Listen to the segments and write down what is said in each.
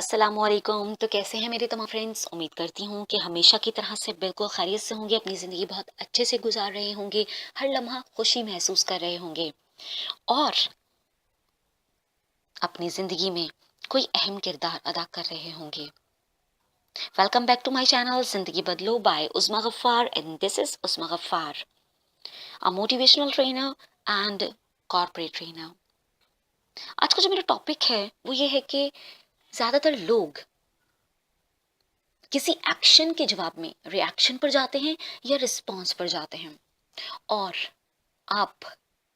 अस्सलामुअलैकुम। तो कैसे हैं मेरे तमाम फ्रेंड्स। उम्मीद करती हूँ कि हमेशा की तरह से बिल्कुल खैरियत से होंगे, अपनी ज़िंदगी बहुत अच्छे से गुजार रहे होंगे, हर लम्हा खुशी महसूस कर रहे होंगे और अपनी ज़िंदगी में कोई अहम किरदार अदा कर रहे होंगे। Welcome back to my channel Zindagi Badlo by Usma Ghaffar and this is Usma Ghaffar, a motivational trainer and corporate trainer. आज का जो मेरा टॉपिक है वो ये है कि ज़्यादातर लोग किसी एक्शन के जवाब में रिएक्शन पर जाते हैं या रिस्पॉन्स पर जाते हैं, और आप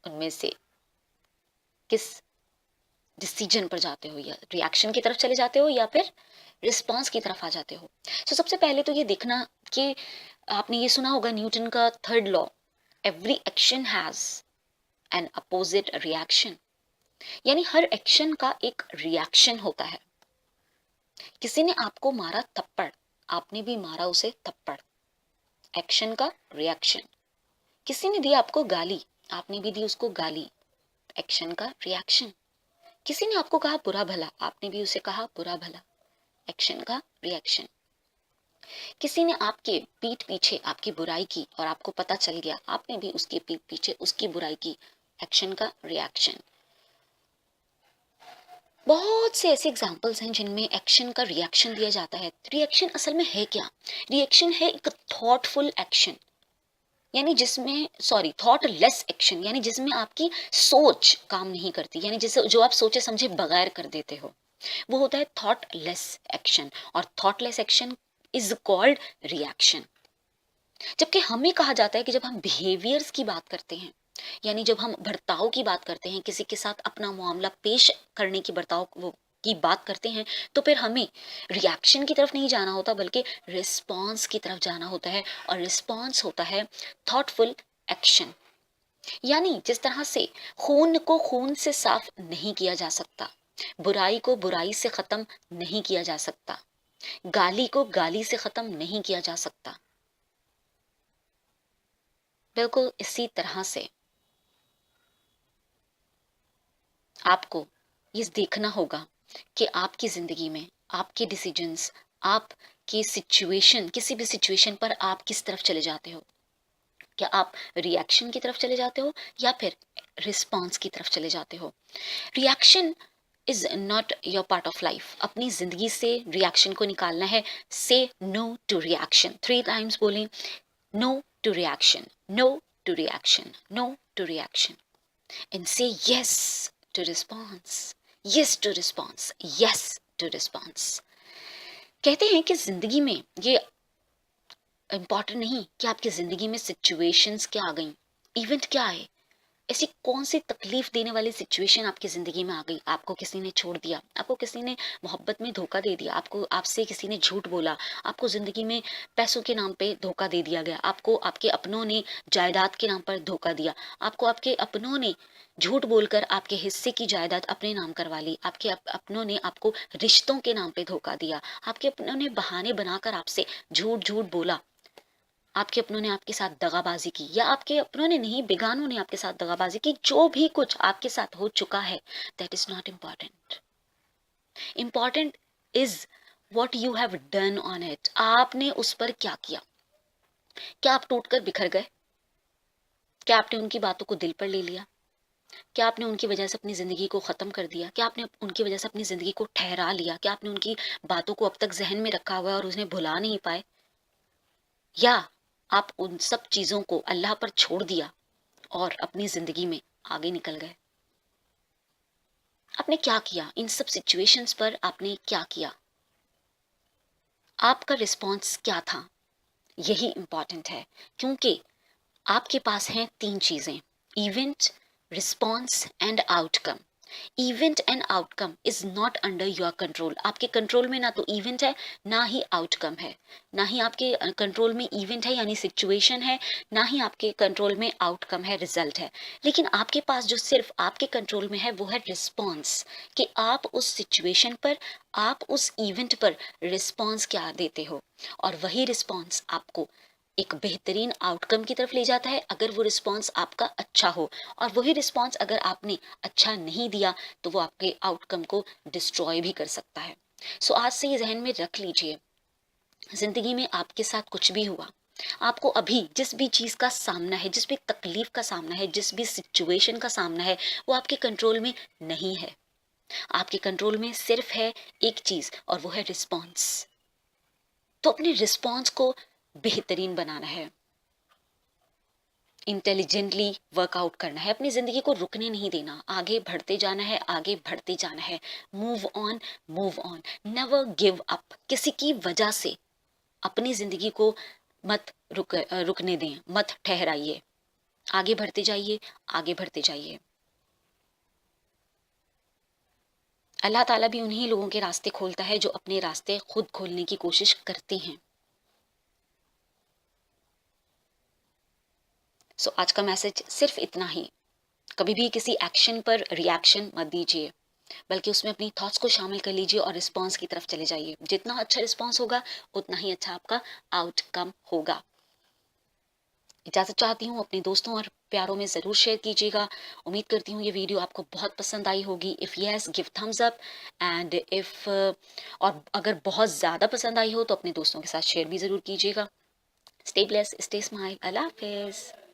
उनमें से किस डिसीजन पर जाते हो, या रिएक्शन की तरफ चले जाते हो या फिर रिस्पॉन्स की तरफ आ जाते हो। सबसे पहले तो ये देखना कि आपने ये सुना होगा न्यूटन का third law, every action has an opposite reaction. यानी हर एक्शन का एक रिएक्शन होता है। किसी ने आपको मारा थप्पड़, आपने भी मारा उसे थप्पड़, एक्शन का रिएक्शन। किसी ने दी आपको गाली, आपने भी दी उसको गाली, एक्शन का रिएक्शन। किसी ने आपको कहा बुरा भला, आपने भी उसे कहा बुरा भला, एक्शन का रिएक्शन। किसी ने आपके पीठ पीछे आपकी बुराई की और आपको पता चल गया, आपने भी उसके पीठ पीछे उसकी बुराई की, एक्शन का रिएक्शन। बहुत से ऐसे एग्जाम्पल्स हैं जिनमें एक्शन का रिएक्शन दिया जाता है। रिएक्शन असल में है क्या? रिएक्शन है एक थॉटफुल एक्शन, यानी जिसमें थॉट लेस एक्शन, यानी जिसमें आपकी सोच काम नहीं करती, यानी जिसे जो आप सोचे समझे बगैर कर देते हो, वो होता है थॉट लेस एक्शन। और thought less action is called reaction. जबकि हमें कहा जाता है कि जब हम बिहेवियर्स की बात करते हैं, यानी जब हम बर्ताव की बात करते हैं, किसी के साथ अपना मामला पेश करने की बर्ताव वो की बात करते हैं, तो फिर हमें रिएक्शन की तरफ नहीं जाना होता बल्कि रिस्पॉन्स की तरफ जाना होता है। और रिस्पॉन्स होता है थॉटफुल एक्शन। यानी जिस तरह से खून को खून से साफ नहीं किया जा सकता, बुराई को बुराई से खत्म नहीं किया जा सकता, गाली को गाली से खत्म नहीं किया जा सकता, बिल्कुल इसी तरह से आपको ये देखना होगा कि आपकी जिंदगी में आपके डिसीजंस, आपकी सिचुएशन, किसी भी सिचुएशन पर आप किस तरफ चले जाते हो। क्या आप रिएक्शन की तरफ चले जाते हो या फिर रिस्पॉन्स की तरफ चले जाते हो? Reaction is not your part of life. अपनी जिंदगी से रिएक्शन को निकालना है। Say no to reaction, 3 times बोलें, no to reaction, no to reaction, no to reaction, and say yes to response, yes to response, yes to response। कहते हैं कि जिंदगी में ये इंपॉर्टेंट नहीं कि आपकी जिंदगी में सिचुएशंस क्या आ गई, इवेंट क्या है, ऐसी कौन सी तकलीफ देने वाली सिचुएशन आपकी जिंदगी में आ गई। आपको किसी ने छोड़ दिया, आपको किसी ने मोहब्बत में धोखा दे दिया, आपको आपसे किसी ने झूठ बोला, आपको जिंदगी में पैसों के नाम पे धोखा दे दिया गया, आपको आपके अपनों ने जायदाद के नाम पर धोखा दिया, आपको आपके अपनों ने झूठ बोलकर आपके हिस्से की जायदाद अपने नाम करवा ली, आपके अपनों ने आपको रिश्तों के नाम पे धोखा दिया, आपके अपनों ने बहाने बनाकर आपसे झूठ झूठ बोला, आपके अपनों ने आपके साथ दगाबाजी की, या आपके अपनों ने नहीं, बेगानों ने आपके साथ दगाबाजी की। जो भी कुछ आपके साथ हो चुका है, that is not important. Important is what you have done on it. आपने उस पर क्या किया? क्या आप टूटकर बिखर गए? क्या आपने उनकी बातों को दिल पर ले लिया? क्या आपने उनकी वजह से अपनी जिंदगी को खत्म कर दिया? क्या आपने उनकी वजह से अपनी जिंदगी को ठहरा लिया? क्या आपने उनकी बातों को अब तक जहन में रखा हुआ है और उन्हें भुला नहीं पाए? या आप उन सब चीजों को अल्लाह पर छोड़ दिया और अपनी जिंदगी में आगे निकल गए? आपने क्या किया? इन सब सिचुएशंस पर आपने क्या किया? आपका रिस्पॉन्स क्या था? यही इंपॉर्टेंट है, क्योंकि आपके पास हैं 3 चीजें, event, response and outcome. Event and outcome is not under your control. आपके कंट्रोल में ना तो इवेंट है ना ही आउटकम है। ना ही आपके कंट्रोल में इवेंट है यानी सिचुएशन है, ना ही आपके कंट्रोल में आउटकम है, रिजल्ट है। लेकिन आपके पास जो सिर्फ आपके कंट्रोल में है वो है रिस्पॉन्स, कि आप उस सिचुएशन पर, आप उस इवेंट पर रिस्पॉन्स क्या देते हो। और वही रिस्पॉन्स आपको एक बेहतरीन आउटकम की तरफ ले जाता है, अगर वो रिस्पॉन्स आपका अच्छा हो। और वही रिस्पॉन्स अगर आपने अच्छा नहीं दिया तो वो आपके आउटकम को डिस्ट्रॉय भी कर सकता है। सो आज से ये ज़हन में रख लीजिए, ज़िंदगी में आपके साथ कुछ भी हुआ, आपको अभी जिस भी चीज़ का सामना है, जिस भी तकलीफ़ का सामना है, जिस भी सिचुएशन का सामना है, वो आपके कंट्रोल में नहीं है। आपके कंट्रोल में सिर्फ़ है एक चीज़ और वो है रिस्पॉन्स। तो अपने रिस्पॉन्स को बेहतरीन बनाना है, इंटेलिजेंटली वर्कआउट करना है, अपनी ज़िंदगी को रुकने नहीं देना, आगे बढ़ते जाना है, आगे बढ़ते जाना है। Move on, never give up. किसी की वजह से अपनी ज़िंदगी को मत रुकने दें, मत ठहराइए। आगे बढ़ते जाइए, आगे बढ़ते जाइए। अल्लाह ताला भी उन्हीं लोगों के रास्ते खोलता है जो अपने रास्ते खुद खोलने की कोशिश करते हैं। सो आज का मैसेज सिर्फ इतना ही। कभी भी किसी एक्शन पर रिएक्शन मत दीजिए, बल्कि उसमें अपनी थॉट्स को शामिल कर लीजिए और रिस्पॉन्स की तरफ चले जाइए। जितना अच्छा रिस्पॉन्स होगा, उतना ही अच्छा आपका आउटकम होगा। इजाज़त चाहती हूँ, अपने दोस्तों और प्यारों में ज़रूर शेयर कीजिएगा। उम्मीद करती हूँ ये वीडियो आपको बहुत पसंद आई होगी। If yes, give Thums up. And if और अगर बहुत ज़्यादा पसंद आई हो तो अपने दोस्तों के साथ शेयर भी ज़रूर कीजिएगा। Stay blessed, stay smile. अल्लाह हाफ़िज़।